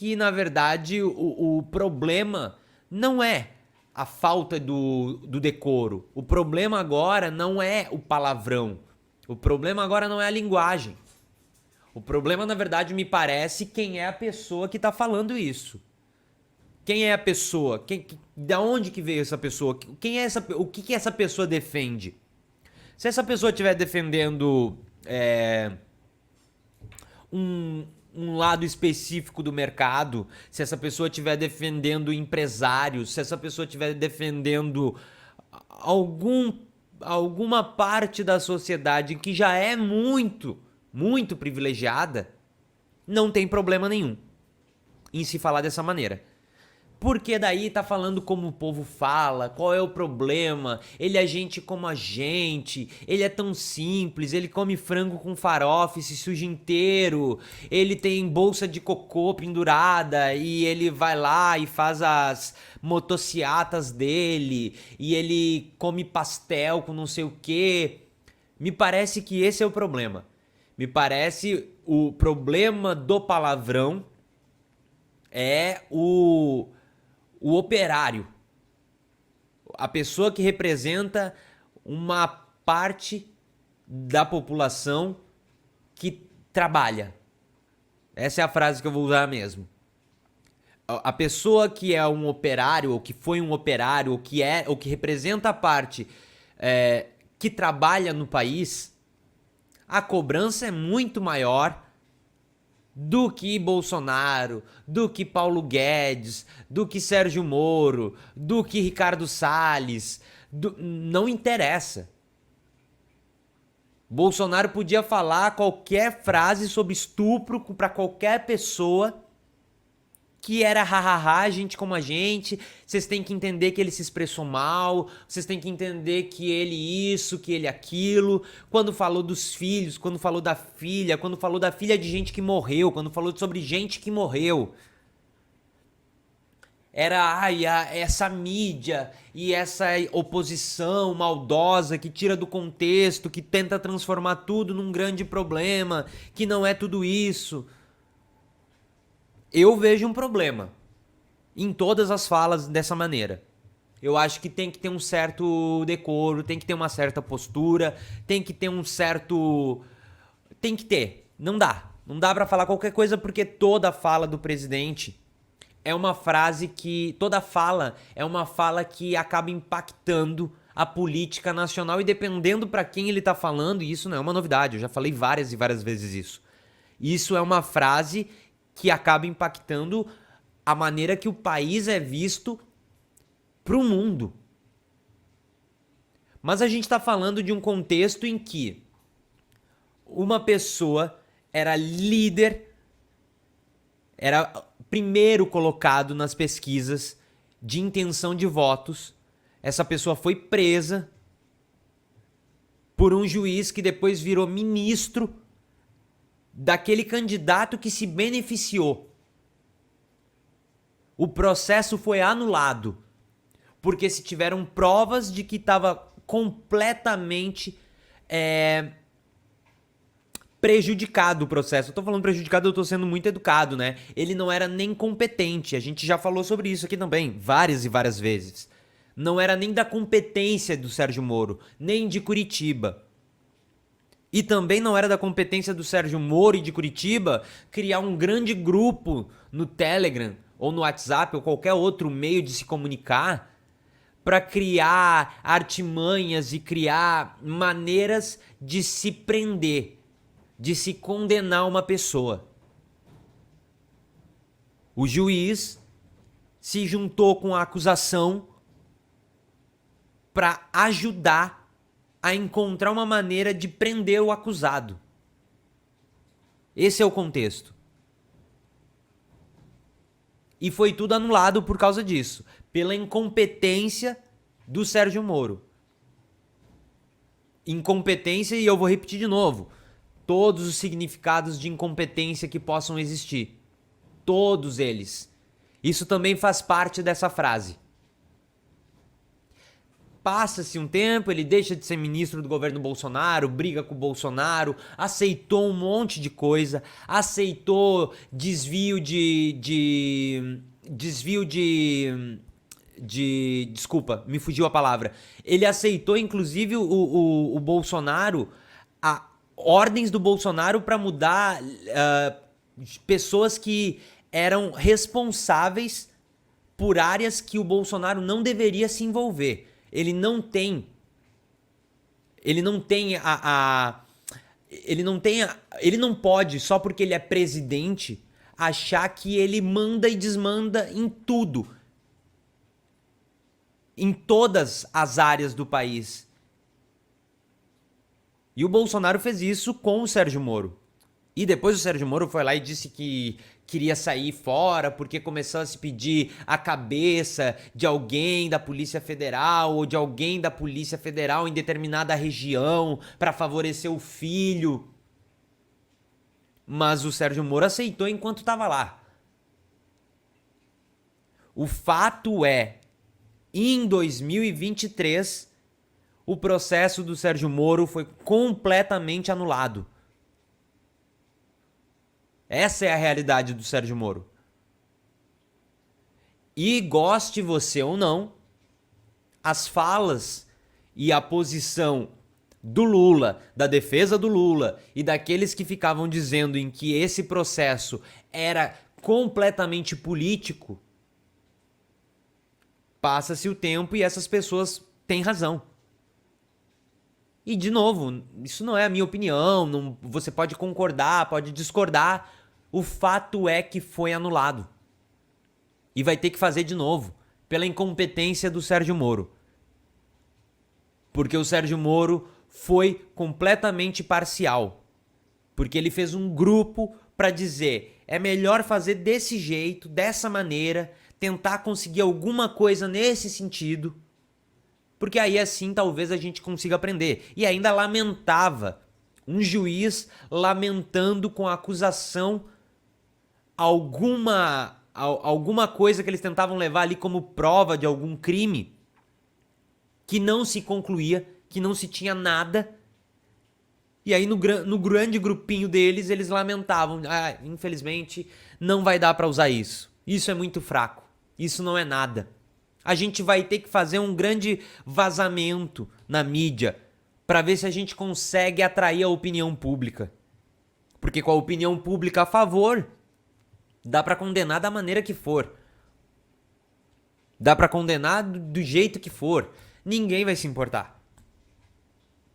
que, na verdade, o problema não é a falta do decoro. O problema agora não é o palavrão. O problema agora não é a linguagem. O problema, na verdade, me parece quem é a pessoa que tá falando isso. Quem é a pessoa? Da onde que veio essa pessoa? Quem é essa, o que essa pessoa defende? Se essa pessoa estiver defendendo um lado específico do mercado, se essa pessoa estiver defendendo empresários, se essa pessoa estiver defendendo alguma parte da sociedade que já é muito privilegiada, não tem problema nenhum em se falar dessa maneira. Porque daí tá falando como o povo fala, qual é o problema, ele é gente como a gente, ele é tão simples, ele come frango com farofa e se suja inteiro, ele tem bolsa de cocô pendurada e ele vai lá e faz as motociatas dele e ele come pastel com não sei o que. Me parece que esse é o problema. Me parece o problema do palavrão é o operário, a pessoa que representa uma parte da população que trabalha. Essa é a frase que eu vou usar mesmo. A pessoa que é um operário, ou que foi um operário, ou que representa a parte que trabalha no país, a cobrança é muito maior do que Bolsonaro, do que Paulo Guedes, do que Sérgio Moro, do que Ricardo Salles. Não interessa. Bolsonaro podia falar qualquer frase sobre estupro para qualquer pessoa que era hahaha, gente como a gente, vocês têm que entender que ele se expressou mal, vocês têm que entender que ele isso, que ele aquilo, quando falou dos filhos, quando falou da filha de gente que morreu, quando falou sobre gente que morreu. Era essa mídia e essa oposição maldosa que tira do contexto, que tenta transformar tudo num grande problema, que não é tudo isso. Eu vejo um problema em todas as falas dessa maneira. Eu acho que tem que ter um certo decoro, tem que ter uma certa postura, tem que ter um certo... Tem que ter. Não dá. Não dá pra falar qualquer coisa porque toda fala do presidente é uma frase que... Toda fala é uma fala que acaba impactando a política nacional e dependendo pra quem ele tá falando, e isso não é uma novidade, eu já falei várias e várias vezes isso. Isso é uma frase que acaba impactando a maneira que o país é visto pro mundo. Mas a gente tá falando de um contexto em que uma pessoa era líder, era primeiro colocado nas pesquisas de intenção de votos. Essa pessoa foi presa por um juiz que depois virou ministro daquele candidato que se beneficiou. O processo foi anulado, porque se tiveram provas de que estava completamente prejudicado o processo. Eu tô falando prejudicado, eu tô sendo muito educado, né? Ele não era nem competente, a gente já falou sobre isso aqui também, várias e várias vezes. Não era nem da competência do Sérgio Moro, nem de Curitiba. E também não era da competência do Sérgio Moro e de Curitiba criar um grande grupo no Telegram ou no WhatsApp ou qualquer outro meio de se comunicar para criar artimanhas e criar maneiras de se prender, de se condenar uma pessoa. O juiz se juntou com a acusação para ajudar a encontrar uma maneira de prender o acusado. Esse é o contexto. E foi tudo anulado por causa disso, pela incompetência do Sérgio Moro. Incompetência, e eu vou repetir de novo, todos os significados de incompetência que possam existir. Todos eles. Isso também faz parte dessa frase. Passa-se um tempo, ele deixa de ser ministro do governo Bolsonaro, briga com o Bolsonaro, aceitou um monte de coisa, aceitou desculpa, me fugiu a palavra. Ele aceitou, inclusive, o Bolsonaro, ordens do Bolsonaro para mudar pessoas que eram responsáveis por áreas que o Bolsonaro não deveria se envolver. Ele não tem ele não pode, só porque ele é presidente, achar que ele manda e desmanda em tudo, em todas as áreas do país. E o Bolsonaro fez isso com o Sérgio Moro. E depois o Sérgio Moro foi lá e disse que queria sair fora porque começou a se pedir a cabeça de alguém da Polícia Federal ou de alguém da Polícia Federal em determinada região para favorecer o filho. Mas o Sérgio Moro aceitou enquanto estava lá. O fato é, em 2023, o processo do Sérgio Moro foi completamente anulado. Essa é a realidade do Sérgio Moro. E goste você ou não, as falas e a posição do Lula, da defesa do Lula e daqueles que ficavam dizendo em que esse processo era completamente político, passa-se o tempo e essas pessoas têm razão. E, de novo, isso não é a minha opinião, você pode concordar, pode discordar. O fato é que foi anulado. E vai ter que fazer de novo, pela incompetência do Sérgio Moro. Porque o Sérgio Moro foi completamente parcial. Porque ele fez um grupo para dizer, é melhor fazer desse jeito, dessa maneira, tentar conseguir alguma coisa nesse sentido, porque aí assim talvez a gente consiga aprender. E ainda lamentava, um juiz lamentando com a acusação alguma coisa que eles tentavam levar ali como prova de algum crime que não se concluía, que não se tinha nada. E aí no grande grupinho deles, eles lamentavam, infelizmente não vai dar para usar isso. Isso é muito fraco, isso não é nada. A gente vai ter que fazer um grande vazamento na mídia para ver se a gente consegue atrair a opinião pública. Porque com a opinião pública a favor, dá para condenar da maneira que for. Dá para condenar do jeito que for. Ninguém vai se importar.